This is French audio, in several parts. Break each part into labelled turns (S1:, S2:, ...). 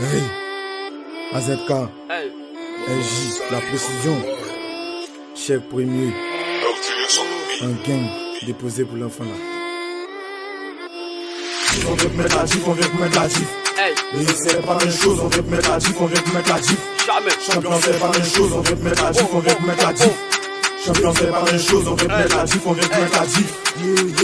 S1: Hey, AZK, LJ, la précision, chef premier, un gang déposé pour l'enfant là. On veut mettre la gif, on veut mettre la gif. Et c'est pas la même chose, on veut mettre la gif, on veut mettre la gif. Champion c'est pas la même chose, on veut mettre la gif, on veut mettre la gif. Champion c'est pas la même chose, on veut mettre la gif, on veut mettre la gif.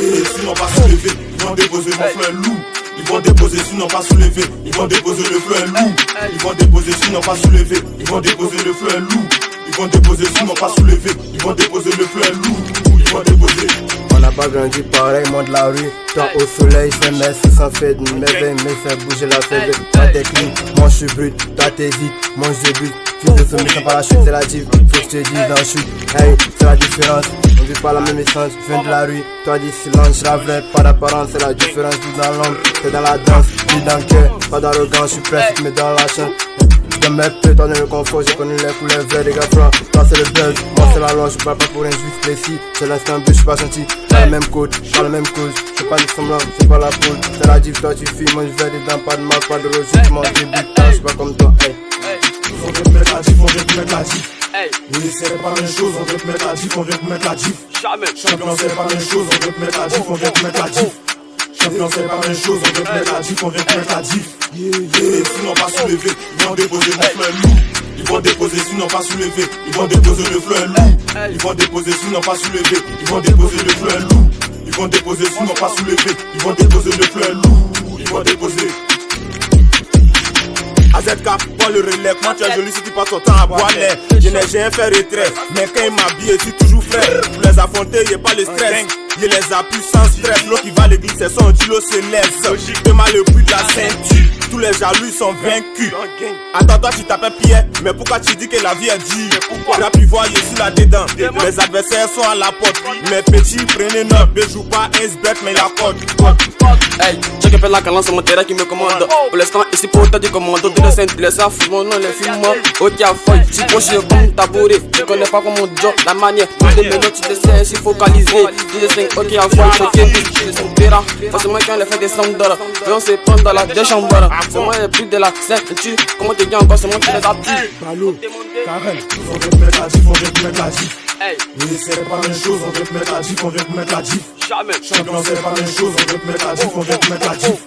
S1: Et sinon pas soulever, ils vont déposer mon frère loup. Ils vont déposer sinon pas soulever, ils vont déposer le fleur loup. Ils vont déposer sinon pas soulever, ils vont déposer le fleur loup. Ils vont déposer sinon pas soulever, ils vont déposer le fleur loup. Ils vont déposer.
S2: On n'a pas grandi pareil, moi de la rue. Toi au soleil, je fais mes sous sans fait de merveille, mais fais bouger la fève. Toi t'es clean, moi je suis brut, toi t'hésites, moi je bute. Fils de soumis sans parachute, c'est la div. Faut que je te dise dans chute, hey, c'est la différence. On vit pas la même essence, je viens de la rue. Toi dis silence, je la vraie, pas d'apparence, c'est la différence. Tout dans l'ombre, t'es dans la danse, dis dans le cœur. Pas d'arrogance, je suis presque, mais dans la chaîne. Je me peu, toi dans le confort, j'ai connu les couleurs vraies des gars francs. Toi c'est le buzz, moi c'est la loi, je parle pas pour un juif précis. J'ai l'instant but, je suis pas gentil, pas la même code, pas la même cause. Je fais pas de semblant, c'est pas la poule. C'est la div, toi tu fuis, moi je vais dedans, pas de mal, pas de rejet. Je m'en débute, je suis pas comme toi, hey.
S1: On veut mettre la gif, on veut mettre la gif. Et c'est pas la même chose, on veut mettre la gif, on veut mettre la gif. Champion c'est pas la même chose, on veut mettre la gif, on veut mettre la gif. Champion c'est pas la même chose, on veut mettre la gif, on veut mettre la gif. Et sinon pas soulever, ils vont déposer mon fleur loup. Ils vont déposer sinon pas soulever, ils vont déposer le fleur loup. Ils vont déposer sinon pas soulever, ils vont déposer le fleur loup. Ils vont déposer sinon pas soulever, ils vont déposer le fleur loup. Ils vont déposer. AZK, prends le relais, quand tu es joli si tu passes ton temps à boire l'air. Je n'ai jamais fait retrait, mais quand il m'habille, je suis toujours frais. Pour les affronter, y'a pas le stress. Je les appuie sans stress, l'eau qui va à l'église, c'est son kilo se lève. Logiquement le bruit de la ceinture, tous les jaloux sont vaincus. Attends, toi tu t'appelles Pierre, mais pourquoi tu dis que la vie est dure? Rap ivoire, je suis là-dedans, mes adversaires sont à la porte. Mes petits prenez note, ne joue pas S-bet, mais la code.
S3: Hey, j'ai que fait la calance, c'est mon terrain qui me commande. Pour l'instant, ici pour t'as du commando. De scène, les affres, mon nom, les films, ok à feuille. Si proche comme tabouret, tu connais pas comme mon job, la manière. De mes notes, tu sais, ainsi focalisé. Tu le sais, ok à feuille, choqué, tu le sais, terrain. Forcément, quand elle fait des sommes d'or, on se prend dans la déchambre. C'est moi le plus de la ceinture. Comment tu dis encore, c'est moi qui les appuie.
S1: Balo, Karen, on veut mettre la gif, on veut mettre la gif. Et c'est pas la même chose, on veut mettre la gif, on veut mettre la gif. Champion c'est pas la même chose, on veut mettre la gif, on veut mettre la gif.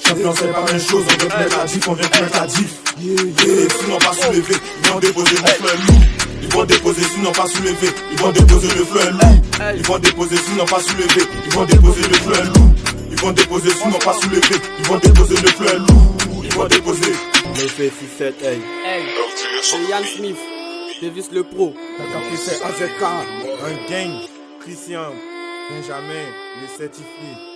S1: Champion c'est pas la même chose, on veut mettre la gif, on veut mettre la gif. Et sinon pas soulever, ils vont déposer mon fleur loup. Ils vont déposer sinon pas soulever, ils vont déposer le fleur loup. Ils vont déposer sinon pas soulever, ils vont déposer le fleur loup. Ils vont déposer sinon pas soulever, ils vont déposer le fleur loup. Ils vont déposer.
S2: Mais fais 6-7, hey.
S3: C'est Yann Smith, Davis le pro.
S1: T'as capté, c'est AZK, un gang, Christian, Benjamin, le certifié.